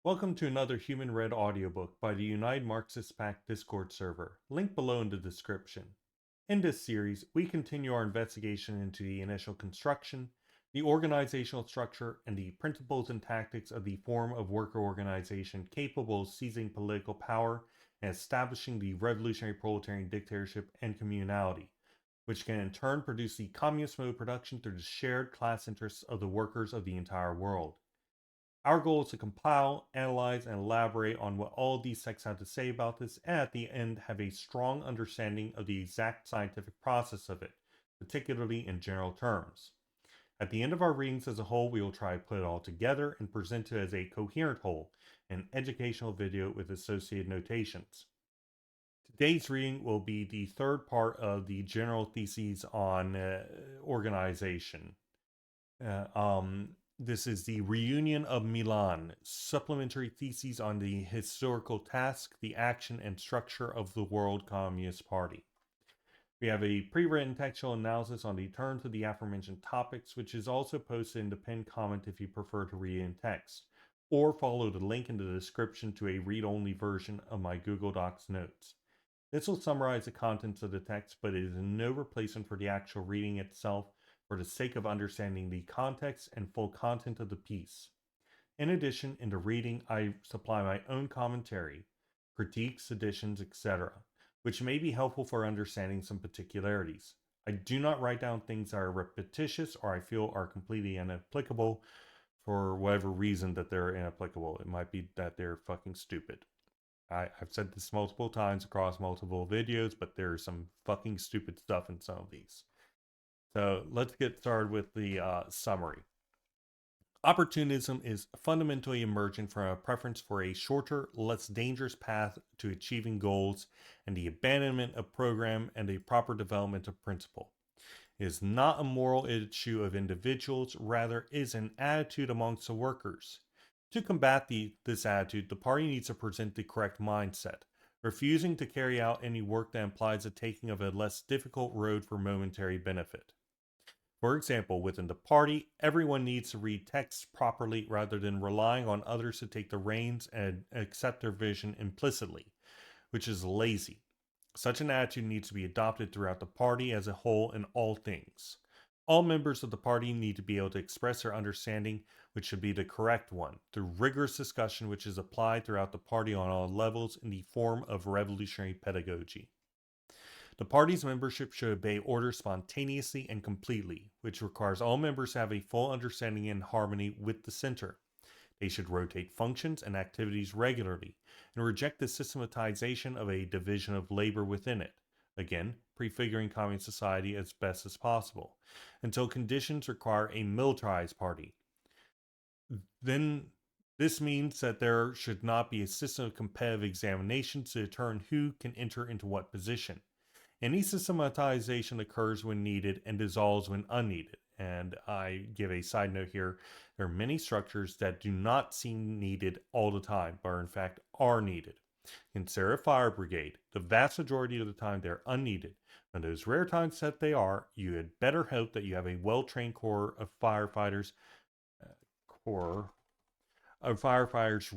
Welcome to another Human Read audiobook by the United Marxist Pact Discord server, link below in the description. In this series, we continue our investigation into the initial construction, the organizational structure, and the principles and tactics of the form of worker organization capable of seizing political power and establishing the revolutionary proletarian dictatorship and communality, which can in turn produce the communist mode of production through the shared class interests of the workers of the entire world. Our goal is to compile, analyze, and elaborate on what all these texts have to say about this, and at the end have a strong understanding of the exact scientific process of it, particularly in general terms. At the end of our readings as a whole, we will try to put it all together and present it as a coherent whole, an educational video with associated notations. Today's reading will be the third part of the general theses on organization. This is the Reunion of Milan, supplementary theses on the historical task, the action, and structure of the World Communist Party. We have a pre-written textual analysis on the terms of the aforementioned topics, which is also posted in the pinned comment if you prefer to read it in text, or follow the link in the description to a read-only version of my Google Docs notes. This will summarize the contents of the text, but it is no replacement for the actual reading itself, for the sake of understanding the context and full content of the piece. In addition, in the reading, I supply my own commentary, critiques, additions, etc., which may be helpful for understanding some particularities. I do not write down things that are repetitious or I feel are completely inapplicable for whatever reason that they're inapplicable. It might be that they're fucking stupid. I've said this multiple times across multiple videos, but there's some fucking stupid stuff in some of these. So let's get started with the summary. Opportunism is fundamentally emergent from a preference for a shorter, less dangerous path to achieving goals and the abandonment of program and a proper development of principle. It is not a moral issue of individuals, rather is an attitude amongst the workers. To combat this attitude, the party needs to present the correct mindset, refusing to carry out any work that implies the taking of a less difficult road for momentary benefit. For example, within the party, everyone needs to read texts properly rather than relying on others to take the reins and accept their vision implicitly, which is lazy. Such an attitude needs to be adopted throughout the party as a whole in all things. All members of the party need to be able to express their understanding, which should be the correct one, through rigorous discussion which is applied throughout the party on all levels in the form of revolutionary pedagogy. The party's membership should obey orders spontaneously and completely, which requires all members to have a full understanding and harmony with the center. They should rotate functions and activities regularly and reject the systematization of a division of labor within it, again, prefiguring communist society as best as possible, until conditions require a militarized party. Then this means that there should not be a system of competitive examinations to determine who can enter into what position. Any systematization occurs when needed and dissolves when unneeded. And I give a side note here. There are many structures that do not seem needed all the time, but in fact are needed. Consider a fire brigade. The vast majority of the time they're unneeded. But those rare times that they are, you had better hope that you have a well-trained corps of firefighters, corps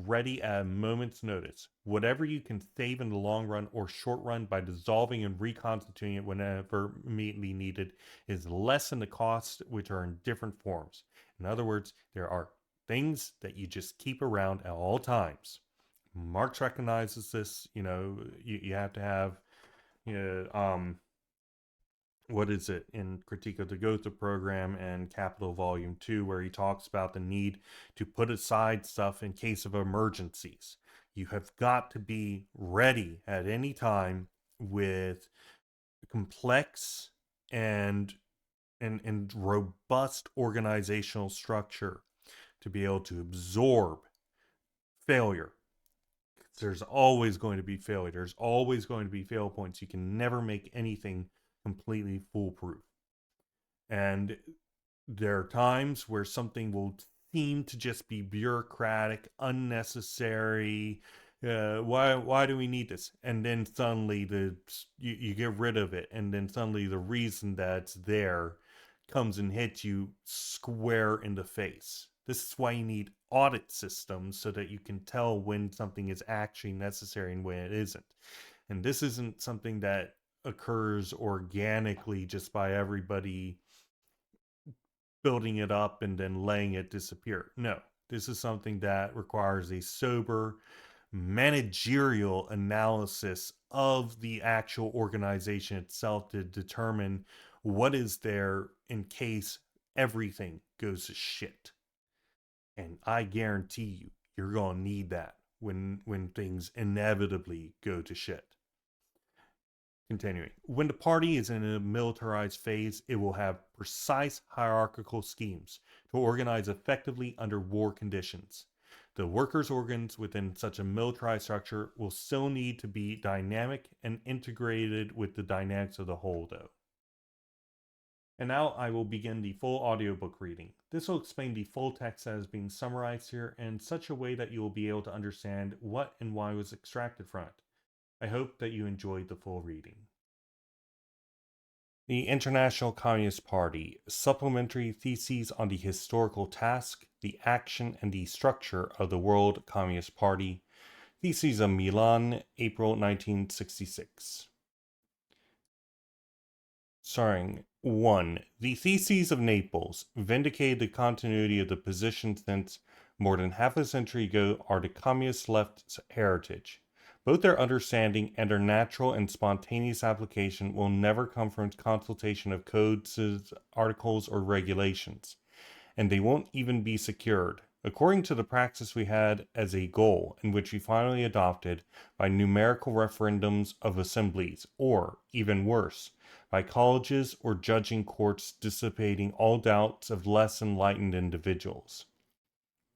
ready at a moment's notice. Whatever you can save in the long run or short run by dissolving and reconstituting it whenever immediately needed is less than the costs, which are in different forms. In other words, there are things that you just keep around at all times. Marx recognizes this. You have to have, what is it, in Critique of the Gotha Program and Capital Volume 2, where he talks about the need to put aside stuff in case of emergencies. You have got to be ready at any time with complex and robust organizational structure to be able to absorb failure. There's always going to be failure. There's always going to be fail points. You can never make anything completely foolproof. And there are times where something will seem to just be bureaucratic, unnecessary. Why do we need this? And then suddenly you get rid of it, and then suddenly the reason that's there comes and hits you square in the face. This is why you need audit systems so that you can tell when something is actually necessary and when it isn't. And this isn't something that occurs organically just by everybody building it up and then letting it disappear. No, this is something that requires a sober managerial analysis of the actual organization itself to determine what is there in case everything goes to shit. And I guarantee you, you're going to need that when things inevitably go to shit. Continuing. When the party is in a militarized phase, it will have precise hierarchical schemes to organize effectively under war conditions. The workers' organs within such a militarized structure will still need to be dynamic and integrated with the dynamics of the whole, though. And now I will begin the full audiobook reading. This will explain the full text that is being summarized here in such a way that you will be able to understand what and why was extracted from it. I hope that you enjoyed the full reading. The International Communist Party, Supplementary Theses on the Historical Task, the Action, and the Structure of the World Communist Party, Theses of Milan, April 1966. Starring 1. The Theses of Naples vindicated the continuity of the position since more than half a century ago are the Communist left's heritage. Both their understanding and their natural and spontaneous application will never come from consultation of codes, articles, or regulations, and they won't even be secured. According to the praxis we had as a goal, and which we finally adopted by numerical referendums of assemblies, or, even worse, by colleges or judging courts dissipating all doubts of less enlightened individuals.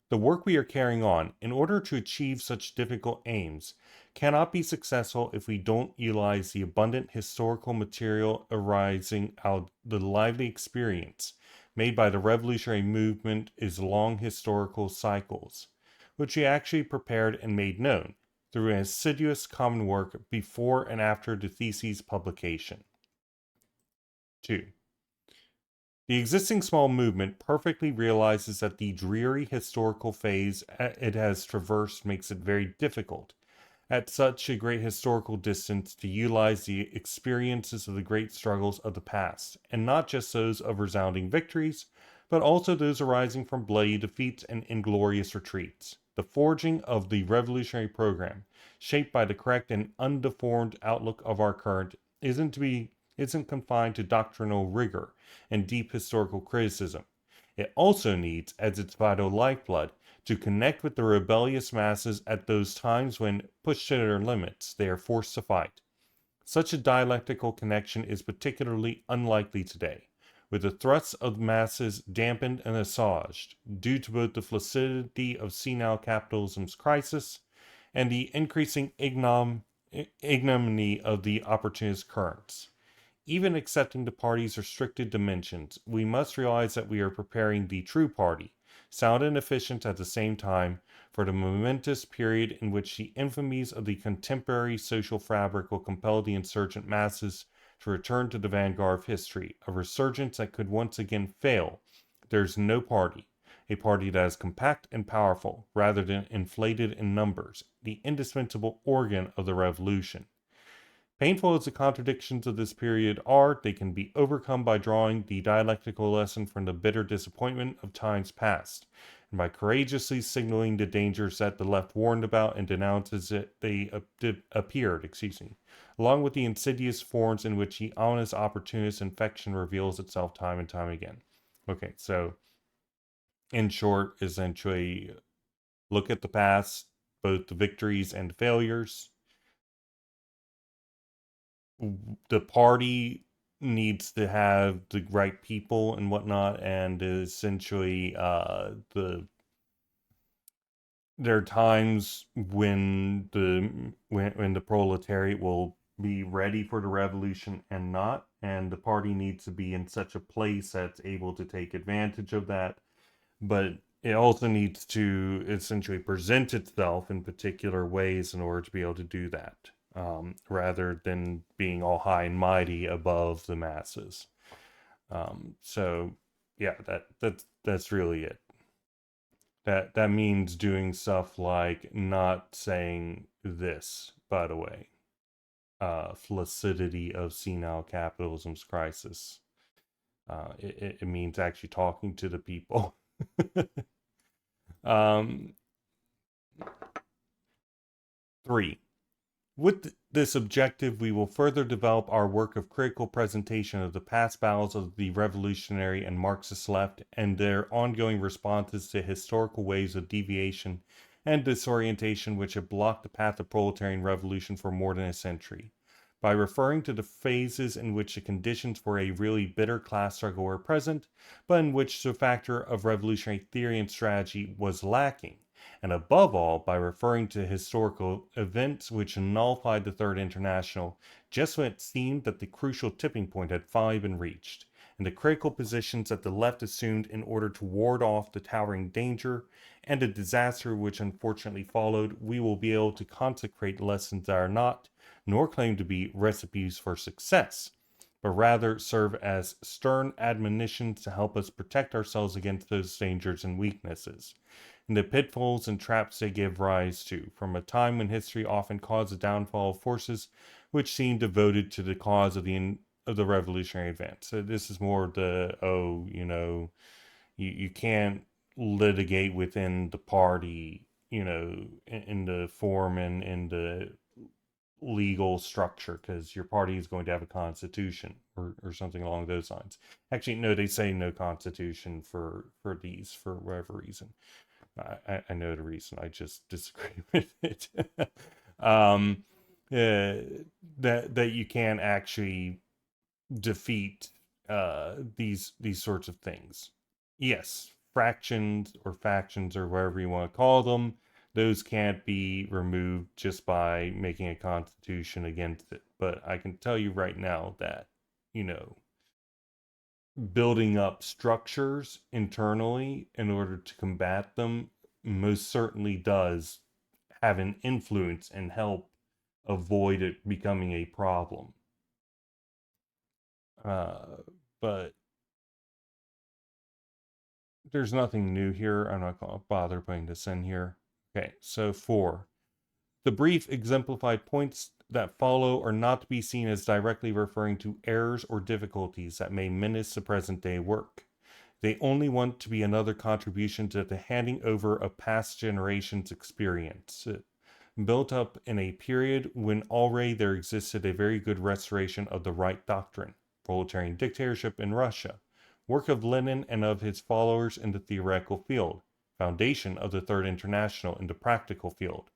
The work we are carrying on, in order to achieve such difficult aims, cannot be successful if we don't utilize the abundant historical material arising out of the lively experience made by the revolutionary movement is long historical cycles, which we actually prepared and made known through an assiduous common work before and after the theses publication. 2. The existing small movement perfectly realizes that the dreary historical phase it has traversed makes it very difficult, at such a great historical distance, to utilize the experiences of the great struggles of the past, and not just those of resounding victories, but also those arising from bloody defeats and inglorious retreats. The forging of the revolutionary program, shaped by the correct and undeformed outlook of our current, isn't confined to doctrinal rigor and deep historical criticism. It also needs, as its vital lifeblood, to connect with the rebellious masses at those times when, pushed to their limits, they are forced to fight. Such a dialectical connection is particularly unlikely today, with the thrusts of the masses dampened and assuaged, due to both the flaccidity of senile capitalism's crisis and the increasing ignominy of the opportunist currents. Even accepting the party's restricted dimensions, we must realize that we are preparing the true party, sound and efficient at the same time, for the momentous period in which the infamies of the contemporary social fabric will compel the insurgent masses to return to the vanguard of history, a resurgence that could once again fail. There is no party, a party that is compact and powerful, rather than inflated in numbers, the indispensable organ of the revolution. Painful as the contradictions of this period are, they can be overcome by drawing the dialectical lesson from the bitter disappointment of times past, and by courageously signaling the dangers that the left warned about and denounced as they appeared, along with the insidious forms in which the ominous opportunist infection reveals itself time and time again. Okay, so in short, essentially, look at the past, both the victories and the failures. The party needs to have the right people and whatnot, and essentially, there are times when the proletariat will be ready for the revolution and not, and the party needs to be in such a place that's able to take advantage of that, but it also needs to essentially present itself in particular ways in order to be able to do that, rather than being all high and mighty above the masses. So yeah, that's really it. That means doing stuff like not saying this, by the way. Flaccidity of senile capitalism's crisis. It means actually talking to the people. um, 3. With this objective, we will further develop our work of critical presentation of the past battles of the revolutionary and Marxist left and their ongoing responses to historical waves of deviation and disorientation which have blocked the path of proletarian revolution for more than a century. By referring to the phases in which the conditions for a really bitter class struggle were present, but in which the factor of revolutionary theory and strategy was lacking, and above all by referring to historical events which nullified the Third International just when it seemed that the crucial tipping point had finally been reached, and the critical positions that the left assumed in order to ward off the towering danger and the disaster which unfortunately followed, we will be able to consecrate lessons that are not, nor claim to be, recipes for success, but rather serve as stern admonitions to help us protect ourselves against those dangers and weaknesses and the pitfalls and traps they give rise to, from a time when history often caused the downfall of forces which seemed devoted to the cause of the revolutionary advance. So this is more the you can't litigate within the party, in the form and in the legal structure because your party is going to have a constitution or something along those lines. Actually, no, they say no constitution for these for whatever reason. I know the reason. I just disagree with it. um, that you can actually defeat these sorts of things. Yes, fractions or factions or whatever you want to call them, those can't be removed just by making a constitution against it. But I can tell you right now that, you know, building up structures internally in order to combat them most certainly does have an influence and help avoid it becoming a problem. But there's nothing new here. I'm not going to bother putting this in here. Okay, so 4. The brief exemplified points that follow are not to be seen as directly referring to errors or difficulties that may menace the present day work. They only want to be another contribution to the handing over of past generations' experience, built up in a period when already there existed a very good restoration of the right doctrine, proletarian dictatorship in Russia, work of Lenin and of his followers in the theoretical field, foundation of the Third International in the practical field,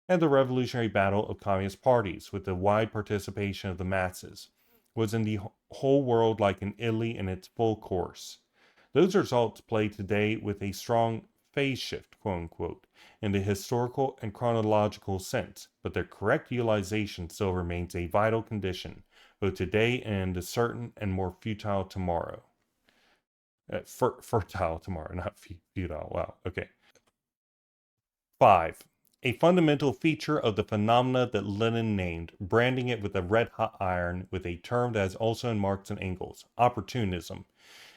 and the revolutionary battle of communist parties with the wide participation of the masses, was in the whole world like an Italy in its full course. Those results play today with a strong phase shift, quote unquote, in the historical and chronological sense, but their correct utilization still remains a vital condition, both today and in the certain and more futile tomorrow. Fertile tomorrow, not futile. Wow, okay. 5. A fundamental feature of the phenomena that Lenin named, branding it with a red hot iron with a term that is also in Marx and Engels, opportunism,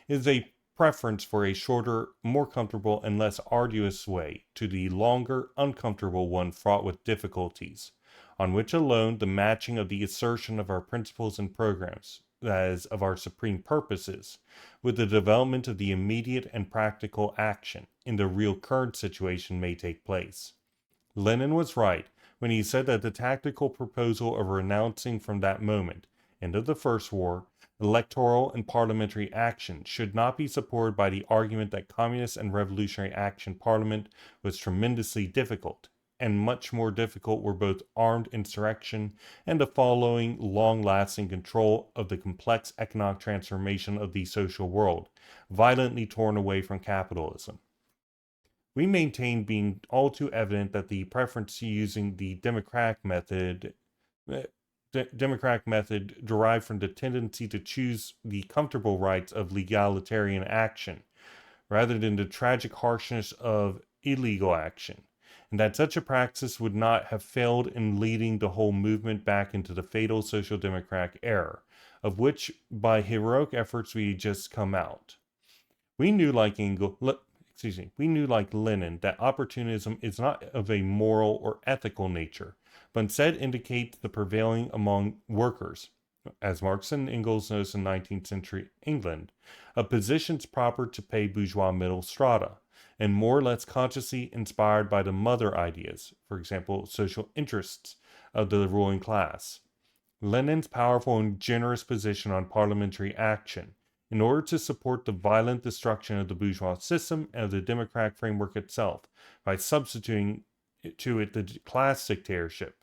is a preference for a shorter, more comfortable, and less arduous way to the longer, uncomfortable one fraught with difficulties, on which alone the matching of the assertion of our principles and programs, that is, of our supreme purposes, with the development of the immediate and practical action in the real current situation may take place. Lenin was right when he said that the tactical proposal of renouncing from that moment, end of the First War, electoral and parliamentary action should not be supported by the argument that communist and revolutionary action parliament was tremendously difficult, and much more difficult were both armed insurrection and the following long-lasting control of the complex economic transformation of the social world, violently torn away from capitalism. We maintain being all too evident that the preference to using the democratic method derived from the tendency to choose the comfortable rights of legalitarian action rather than the tragic harshness of illegal action, and that such a praxis would not have failed in leading the whole movement back into the fatal social democratic error, of which by heroic efforts we had just come out. We knew, like Engels, we knew like Lenin that opportunism is not of a moral or ethical nature, but instead indicates the prevailing among workers, as Marx and Engels noticed in 19th century England, of positions proper to pay bourgeois middle strata, and more or less consciously inspired by the mother ideas, for example, social interests of the ruling class. Lenin's powerful and generous position on parliamentary action, in order to support the violent destruction of the bourgeois system and of the democratic framework itself, by substituting to it the class dictatorship,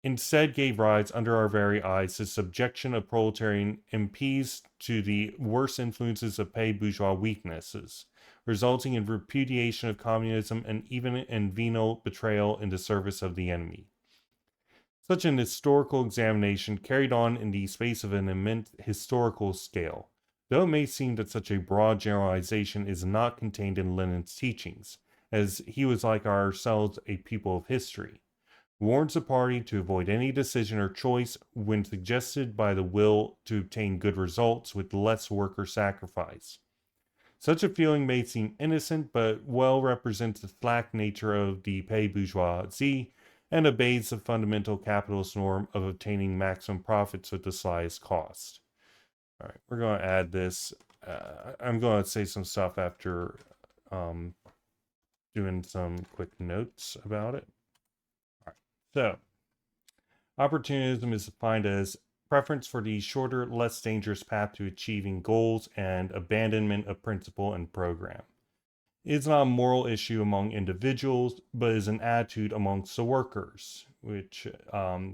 instead gave rise under our very eyes to subjection of proletarian MPs to the worst influences of paid bourgeois weaknesses, resulting in repudiation of communism and even in venal betrayal in the service of the enemy. Such an historical examination carried on in the space of an immense historical scale, though it may seem that such a broad generalization is not contained in Lenin's teachings, as he was like ourselves a people of history, warns the party to avoid any decision or choice when suggested by the will to obtain good results with less worker sacrifice. Such a feeling may seem innocent, but well represents the slack nature of the pay bourgeoisie and obeys the fundamental capitalist norm of obtaining maximum profits at the slightest cost. All right, we're going to add this. I'm going to say some stuff after doing some quick notes about it. All right, so opportunism is defined as preference for the shorter, less dangerous path to achieving goals and abandonment of principle and program. It's not a moral issue among individuals, but is an attitude amongst the workers, which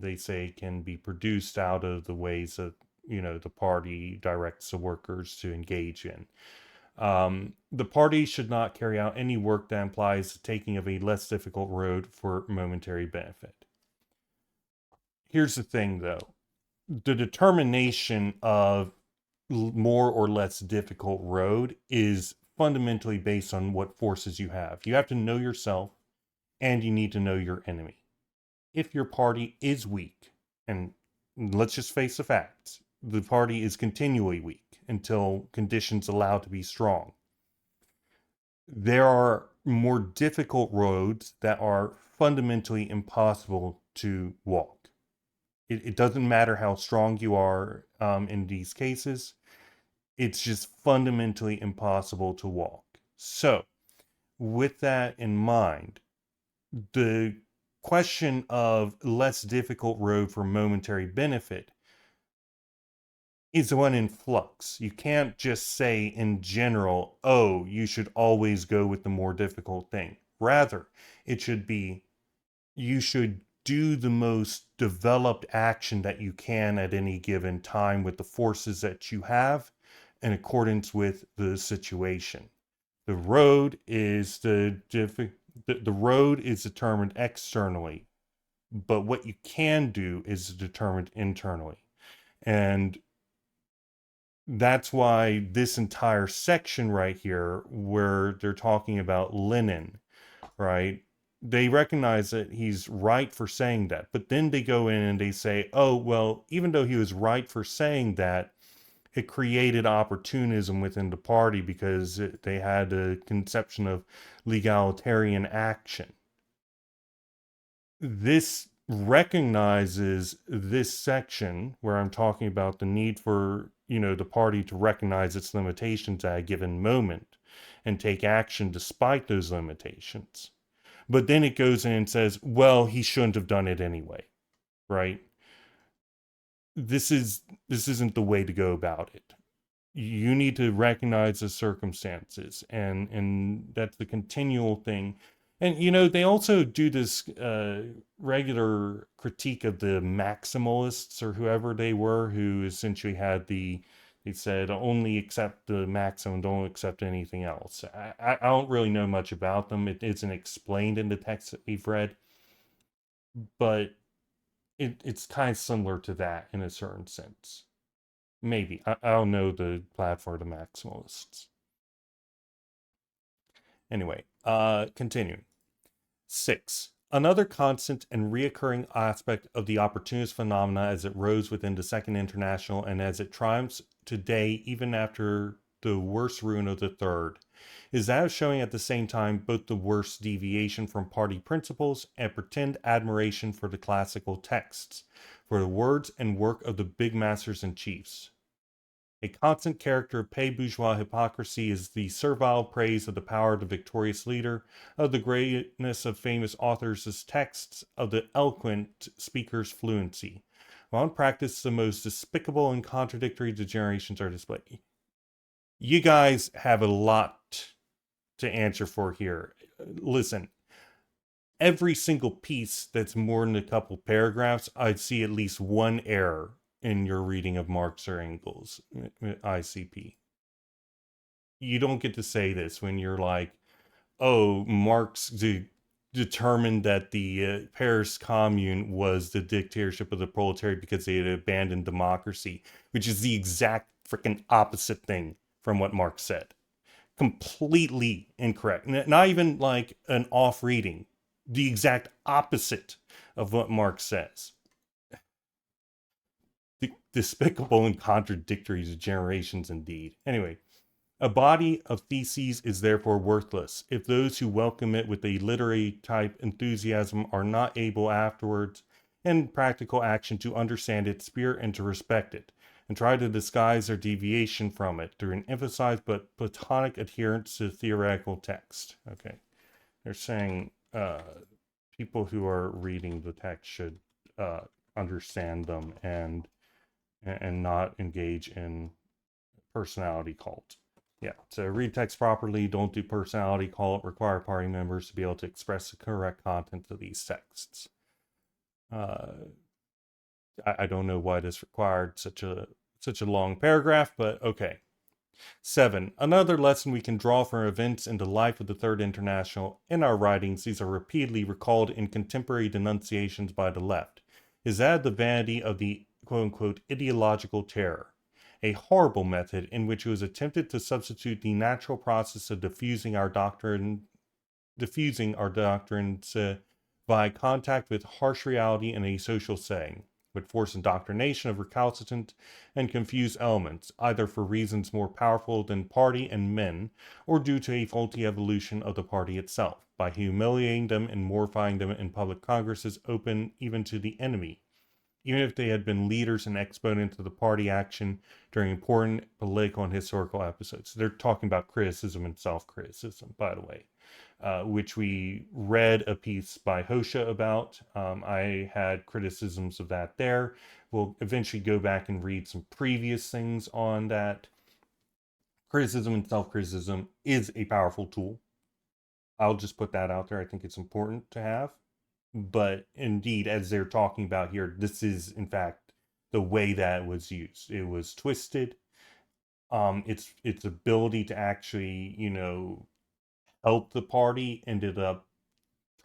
they say can be produced out of the ways that the party directs the workers to engage in. The party should not carry out any work that implies the taking of a less difficult road for momentary benefit. Here's the thing, though. The determination of more or less difficult road is fundamentally based on what forces you have. You have to know yourself, and you need to know your enemy. If your party is weak, and let's just face the facts, the party is continually weak until conditions allow it to be strong. There are more difficult roads that are fundamentally impossible to walk. It doesn't matter how strong you are in these cases. It's just fundamentally impossible to walk. So, with that in mind, the question of less difficult road for momentary benefit is one in flux. You can't just say in general, oh, you should always go with the more difficult thing. Rather, it should be, you should do the most developed action that you can at any given time with the forces that you have in accordance with the situation. The road is the road is determined externally, but what you can do is determined internally. And that's why this entire section right here, where they're talking about Lenin, right? They recognize that he's right for saying that, but then they go in and they say, oh, well, even though he was right for saying that, it created opportunism within the party because they had a conception of legalitarian action. This recognizes this section where I'm talking about the need for, the party to recognize its limitations at a given moment and take action despite those limitations. But then it goes in and says, well, he shouldn't have done it anyway, right? This isn't the way to go about it. You need to recognize the circumstances, and that's the continual thing. And they also do this regular critique of the maximalists or whoever they were, who essentially had they said only accept the maximum, don't accept anything else. I don't really know much about them. It isn't explained in the text that we've read, but it's kind of similar to that in a certain sense. Maybe. I don't know the platform of the maximalists. Anyway, continuing. 6. Another constant and reoccurring aspect of the opportunist phenomena as it rose within the Second International and as it triumphs today, even after the worst ruin of the third, is that of showing at the same time both the worst deviation from party principles and pretend admiration for the classical texts, for the words and work of the big masters and chiefs. A constant character of pay bourgeois hypocrisy is the servile praise of the power of the victorious leader, of the greatness of famous authors' texts, of the eloquent speaker's fluency, while in practice the most despicable and contradictory degenerations are displayed. You guys have a lot to answer for here. Listen, every single piece that's more than a couple paragraphs, I'd see at least one error in your reading of Marx or Engels, ICP. You don't get to say this when you're like, oh, Marx determined that the Paris Commune was the dictatorship of the proletariat because they had abandoned democracy, which is the exact freaking opposite thing from what Marx said. Completely incorrect. Not even like an off reading. The exact opposite of what Marx says. Despicable and contradictory generations indeed. Anyway, a body of theses is therefore worthless if those who welcome it with a literary type enthusiasm are not able afterwards in practical action to understand its spirit and to respect it, and try to disguise their deviation from it through an emphasized but platonic adherence to theoretical text. Okay. They're saying people who are reading the text should understand them and not engage in personality cult. Yeah, to read text properly, don't do personality cult, require party members to be able to express the correct content of these texts. I don't know why this required such a long paragraph, but okay. 7. Another lesson we can draw from events in the life of the Third International in our writings, these are repeatedly recalled in contemporary denunciations by the left, is that of the vanity of the quote-unquote ideological terror, a horrible method in which it was attempted to substitute the natural process of diffusing our doctrines by contact with harsh reality in a social setting, would force indoctrination of recalcitrant and confused elements, either for reasons more powerful than party and men, or due to a faulty evolution of the party itself, by humiliating them and mortifying them in public congresses open even to the enemy, even if they had been leaders and exponents of the party action during important political and historical episodes. They're talking about criticism and self-criticism, by the way, which we read a piece by Hosha about. I had criticisms of that there. We'll eventually go back and read some previous things on that. Criticism and self-criticism is a powerful tool. I'll just put that out there. I think it's important to have. But indeed, as they're talking about here, this is in fact the way that it was used. It was twisted. Its ability to actually, help the party ended up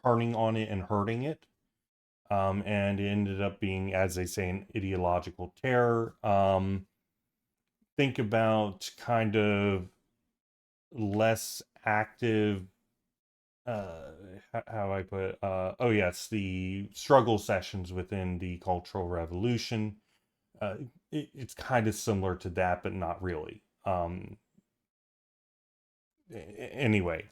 turning on it and hurting it. And it ended up being, as they say, an ideological terror. Think about kind of less active, how I put it, oh yes, the struggle sessions within the Cultural Revolution. It's kind of similar to that, but not really. Anyway,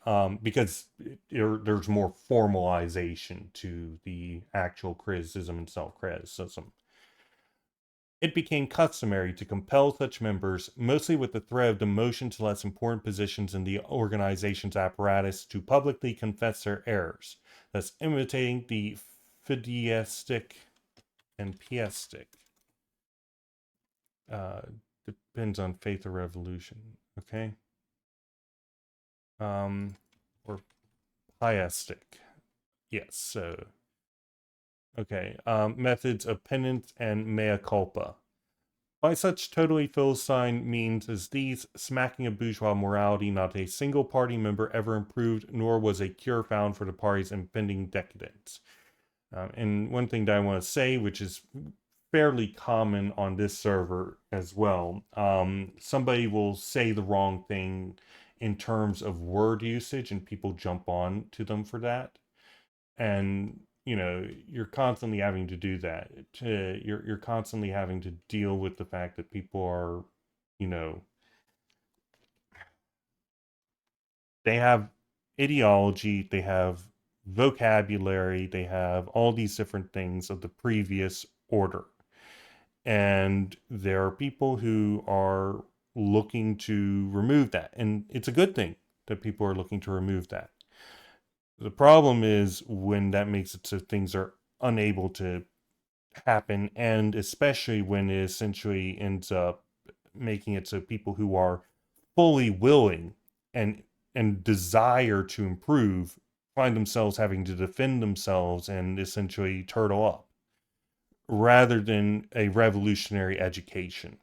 because there's more formalization to the actual criticism and self-criticism. It became customary to compel such members, mostly with the threat of demotion to less important positions in the organization's apparatus, to publicly confess their errors, thus imitating the fideistic and pietistic. Depends on faith or revolution, okay? Or pietistic. Yes, so okay. Methods of penance and mea culpa. By such totally Philistine means as these, smacking of bourgeois morality, not a single party member ever improved, nor was a cure found for the party's impending decadence. And one thing that I want to say, which is fairly common on this server as well, somebody will say the wrong thing in terms of word usage, and people jump on to them for that. And you're constantly having to do that. You're constantly having to deal with the fact that people are they have ideology, they have vocabulary, they have all these different things of the previous order. And there are people who are looking to remove that. And it's a good thing that people are looking to remove that. The problem is when that makes it so things are unable to happen, and especially when it essentially ends up making it so people who are fully willing and desire to improve find themselves having to defend themselves and essentially turtle up rather than a revolutionary education.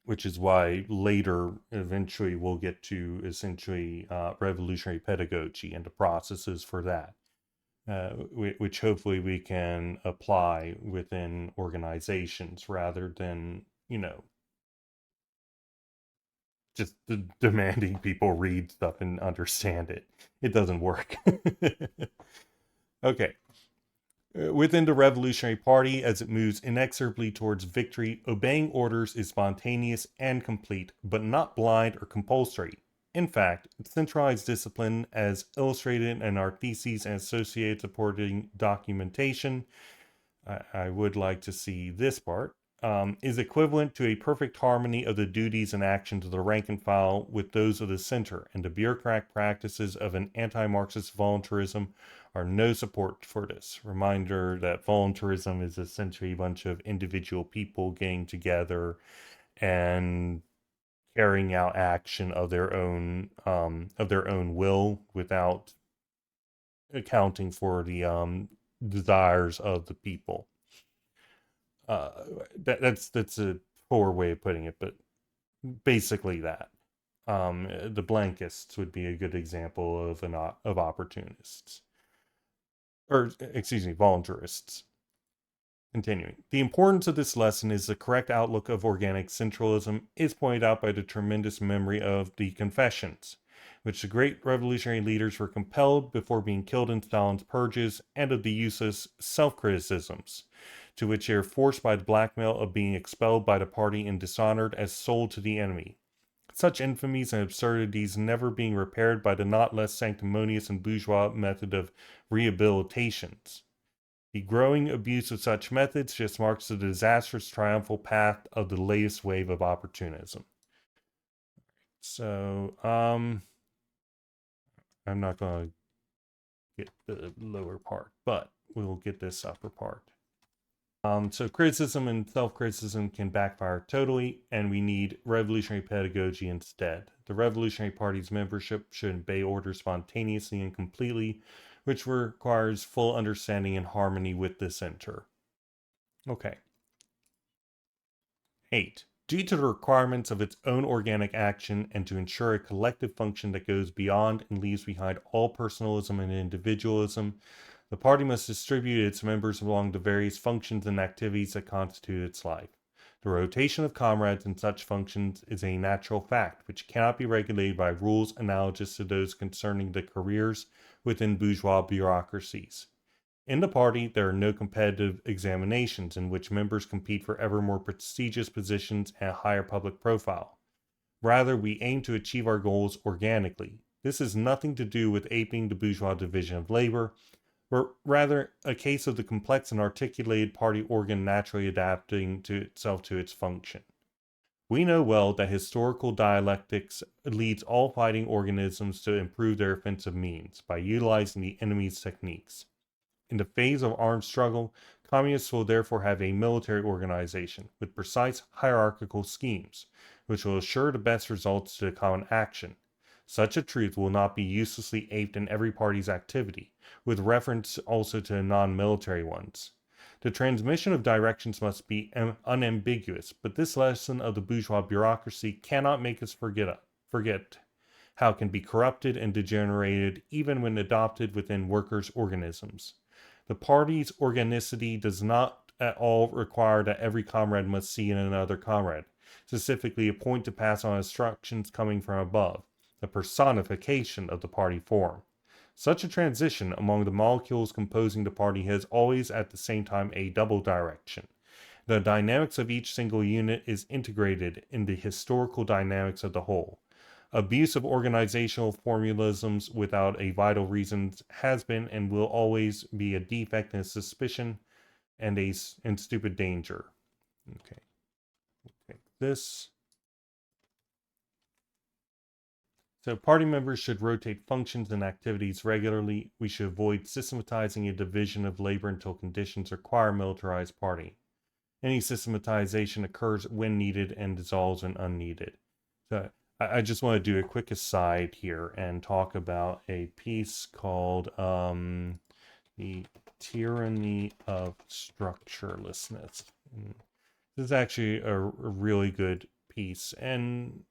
Which is why later, eventually, we'll get to essentially revolutionary pedagogy and the processes for that, which hopefully we can apply within organizations rather than, just demanding people read stuff and understand it. It doesn't work. Okay. Within the Revolutionary Party, as it moves inexorably towards victory, obeying orders is spontaneous and complete, but not blind or compulsory. In fact, centralized discipline, as illustrated in our theses and associated supporting documentation, I would like to see this part, is equivalent to a perfect harmony of the duties and actions of the rank and file with those of the center, and the bureaucratic practices of an anti-Marxist voluntarism are no support for this. Reminder that voluntarism is essentially a bunch of individual people getting together and carrying out action of their own will without accounting for the desires of the people. That's a poor way of putting it, but basically that. The blankists would be a good example of opportunists, or excuse me, voluntarists. Continuing, the importance of this lesson is the correct outlook of organic centralism is pointed out by the tremendous memory of the Confessions, which the great revolutionary leaders were compelled before being killed in Stalin's purges, and of the useless self-criticisms, to which they are forced by the blackmail of being expelled by the party and dishonored as sold to the enemy. Such infamies and absurdities never being repaired by the not less sanctimonious and bourgeois method of rehabilitations. The growing abuse of such methods just marks the disastrous triumphal path of the latest wave of opportunism. So, I'm not going to get the lower part, but we'll get this upper part. So criticism and self-criticism can backfire totally, and we need revolutionary pedagogy instead. The Revolutionary Party's membership should obey orders spontaneously and completely, which requires full understanding and harmony with the center. Okay. 8. Due to the requirements of its own organic action and to ensure a collective function that goes beyond and leaves behind all personalism and individualism, the party must distribute its members along the various functions and activities that constitute its life. The rotation of comrades in such functions is a natural fact which cannot be regulated by rules analogous to those concerning the careers within bourgeois bureaucracies. In the party, there are no competitive examinations in which members compete for ever more prestigious positions and a higher public profile. Rather, we aim to achieve our goals organically. This has nothing to do with aping the bourgeois division of labor, but rather a case of the complex and articulated party organ naturally adapting to itself to its function. We know well that historical dialectics leads all fighting organisms to improve their offensive means by utilizing the enemy's techniques. In the phase of armed struggle, communists will therefore have a military organization with precise hierarchical schemes, which will assure the best results to the common action. Such a truth will not be uselessly aped in every party's activity, with reference also to non-military ones. The transmission of directions must be unambiguous, but this lesson of the bourgeois bureaucracy cannot make us forget how it can be corrupted and degenerated even when adopted within workers' organisms. The party's organicity does not at all require that every comrade must see in another comrade, specifically a point to pass on instructions coming from above, the personification of the party form. Such a transition among the molecules composing the party has always at the same time a double direction. The dynamics of each single unit is integrated in the historical dynamics of the whole. Abuse of organizational formalisms without a vital reason has been and will always be a defect and a suspicion and and stupid danger. Okay. Take this. So party members should rotate functions and activities regularly. We should avoid systematizing a division of labor until conditions require militarized party. Any systematization occurs when needed and dissolves when unneeded. So I just want to do a quick aside here and talk about a piece called The Tyranny of Structurelessness. This is actually a really good piece. And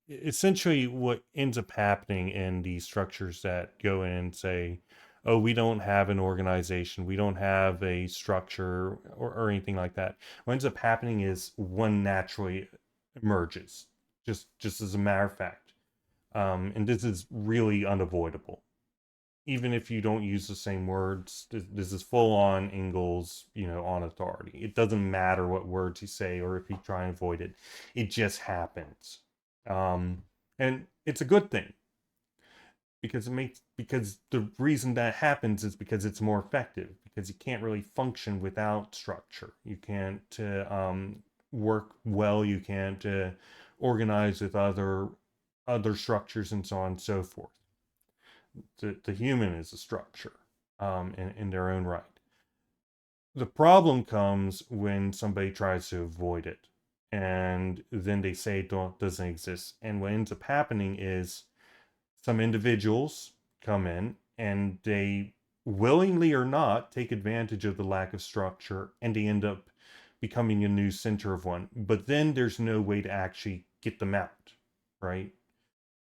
essentially what ends up happening in these structures that go in and say, oh, we don't have an organization, we don't have a structure or anything like that. What ends up happening is one naturally emerges, just as a matter of fact. And this is really unavoidable. Even if you don't use the same words, this is full on Ingalls, on authority. It doesn't matter what words you say or if you try and avoid it. It just happens. And it's a good thing because the reason that happens is because it's more effective, because you can't really function without structure. You can't work well, you can't organize with other structures and so on and so forth. The human is a structure in their own right. The problem comes when somebody tries to avoid it and then they say it doesn't exist. And what ends up happening is some individuals come in and they willingly or not take advantage of the lack of structure and they end up becoming a new center of one. But then there's no way to actually get them out, right?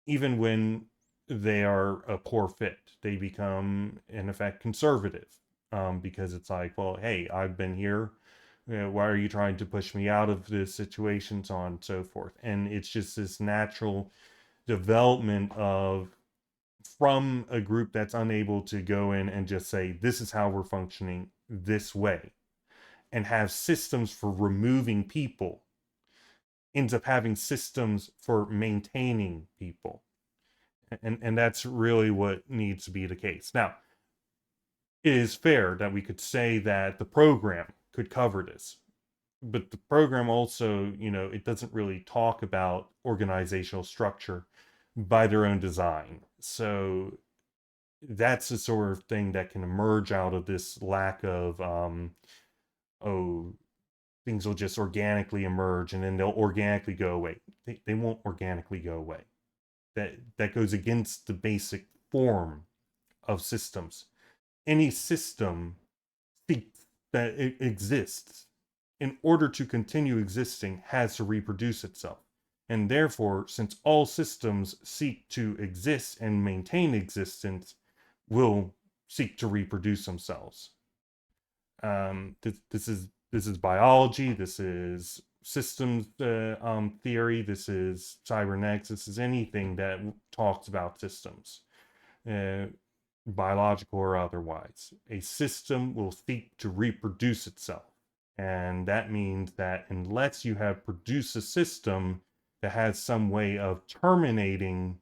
Even when they are a poor fit, they become, in effect, conservative because it's like, well, hey, I've been here. Why are you trying to push me out of this situation, so on and so forth? And it's just this natural development from a group that's unable to go in and just say, this is how we're functioning this way, and have systems for removing people, ends up having systems for maintaining people. And that's really what needs to be the case. Now, it is fair that we could say that the program could cover this, but the program also, it doesn't really talk about organizational structure by their own design. So that's the sort of thing that can emerge out of this lack of, things will just organically emerge and then they'll organically go away. They won't organically go away. That goes against the basic form of systems. Any system that it exists, in order to continue existing, has to reproduce itself. And therefore, since all systems seek to exist and maintain existence, will seek to reproduce themselves. This is biology. This is systems theory. This is cybernetics. This is anything that talks about systems, biological or otherwise. A system will seek to reproduce itself. And that means that unless you have produced a system that has some way of terminating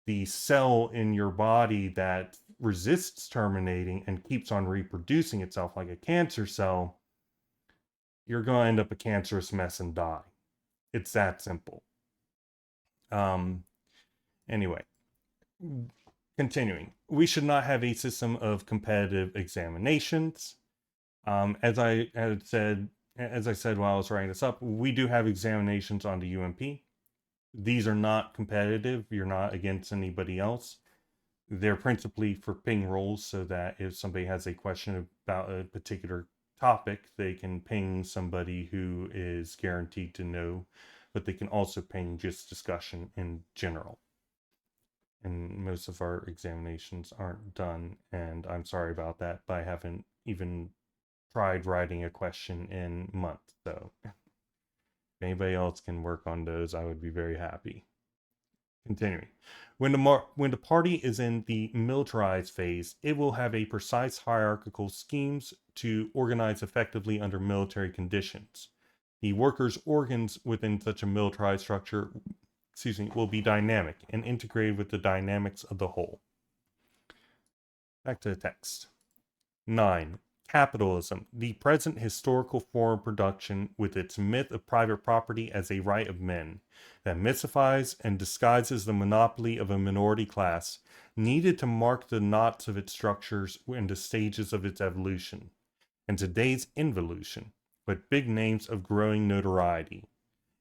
the cell in your body that resists terminating and keeps on reproducing itself like a cancer cell, you're going to end up a cancerous mess and die. It's that simple. Anyway, continuing. We should not have a system of competitive examinations. As I said while I was writing this up, we do have examinations on the UMP. These are not competitive. You're not against anybody else. They're principally for ping rolls so that if somebody has a question about a particular topic, they can ping somebody who is guaranteed to know, but they can also ping just discussion in general. And most of our examinations aren't done, and I'm sorry about that, but I haven't even tried writing a question in months, so if anybody else can work on those, I would be very happy. Continuing. When the party is in the militarized phase, it will have a precise hierarchical schemes to organize effectively under military conditions. The workers' organs within such a militarized structure will be dynamic and integrated with the dynamics of the whole. Back to the text. 9. Capitalism, the present historical form of production with its myth of private property as a right of men, that mystifies and disguises the monopoly of a minority class, needed to mark the knots of its structures and the stages of its evolution, and today's involution, with big names of growing notoriety.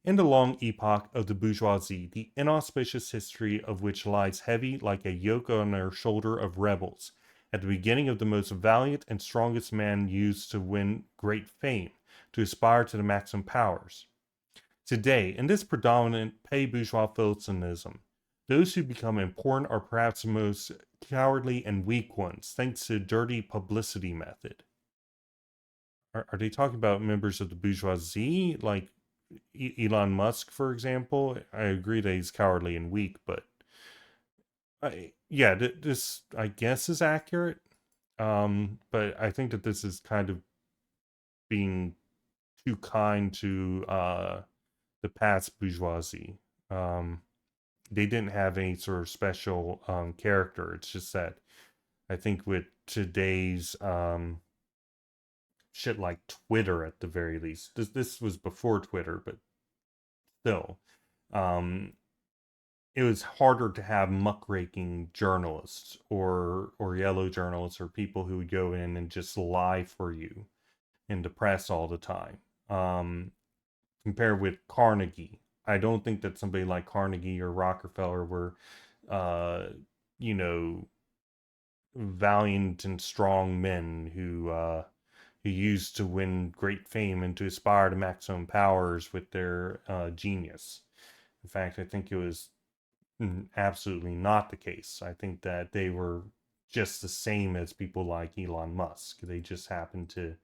In the long epoch of the bourgeoisie, the inauspicious history of which lies heavy like a yoke on their shoulder of rebels, at the beginning of the most valiant and strongest man used to win great fame, to aspire to the maximum powers. Today, in this predominant pay bourgeois philistinism, those who become important are perhaps the most cowardly and weak ones, thanks to the dirty publicity method. Are they talking about members of the bourgeoisie, like Elon Musk, for example? I agree that he's cowardly and weak, but yeah, this I guess is accurate. But I think that this is kind of being too kind to the past bourgeoisie. Um, they didn't have any sort of special character. It's just that I think with today's shit like Twitter, at the very least, this was before Twitter, but still, um, it was harder to have muckraking journalists or yellow journalists or people who would go in and just lie for you in the press all the time. Compared with Carnegie, I don't think that somebody like Carnegie or Rockefeller were, uh, you know, valiant and strong men who used to win great fame and to aspire to maximum powers with their genius. In fact, I think it was absolutely not the case. I think that they were just the same as people like Elon Musk. They just happened to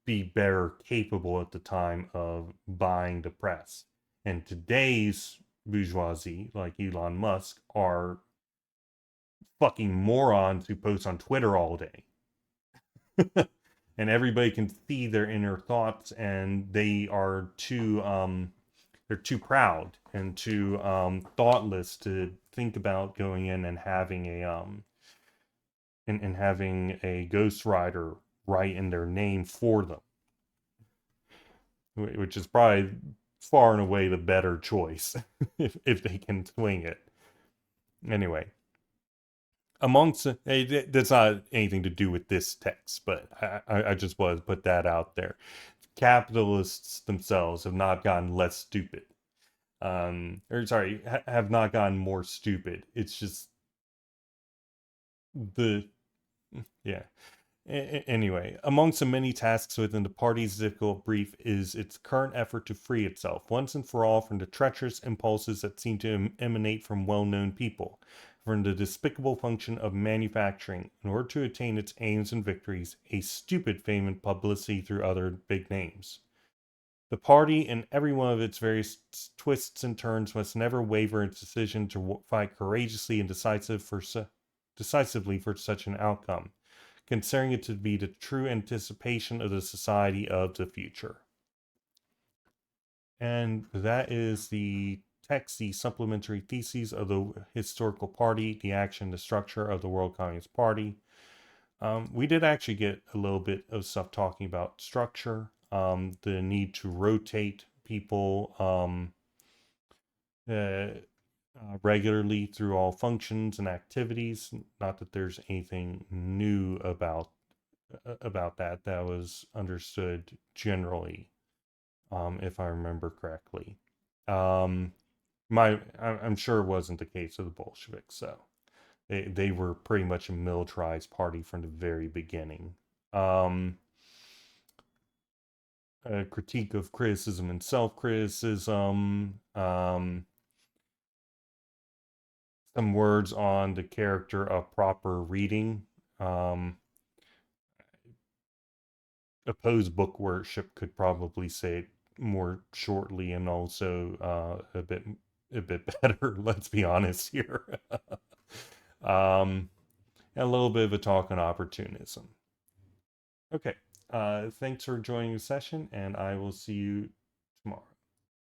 be better capable at the time of buying the press. And today's bourgeoisie, like Elon Musk, are fucking morons who post on Twitter all day. And everybody can see their inner thoughts, and they're too proud and too thoughtless to think about going in and having a ghostwriter write in their name for them, which is probably far and away the better choice if they can swing it. Anyway, amongst that's not anything to do with this text, but I just want to put that out there. Capitalists themselves have not gotten less stupid, or sorry, have not gotten more stupid. It's just the yeah. Anyway, amongst the many tasks within the party's difficult brief is its current effort to free itself, once and for all, from the treacherous impulses that seem to emanate from well-known people, from the despicable function of manufacturing, in order to attain its aims and victories, a stupid fame and publicity through other big names. The party, in every one of its various twists and turns, must never waver in its decision to fight courageously and decisively for such an outcome, considering it to be the true anticipation of the society of the future. And that is the text, the supplementary theses of the historical party, the action, the structure of the World Communist Party. We did actually get a little bit of stuff talking about structure, the need to rotate people regularly through all functions and activities. Not that there's anything new about that. That was understood generally, if I remember correctly. I'm sure it wasn't the case of the Bolsheviks. So they were pretty much a militarized party from the very beginning. A critique of criticism and self-criticism. Some words on the character of proper reading. Opposed book worship could probably say it more shortly and also a bit better. Let's be honest here. And a little bit of a talk on opportunism. Okay. Thanks for joining the session, and I will see you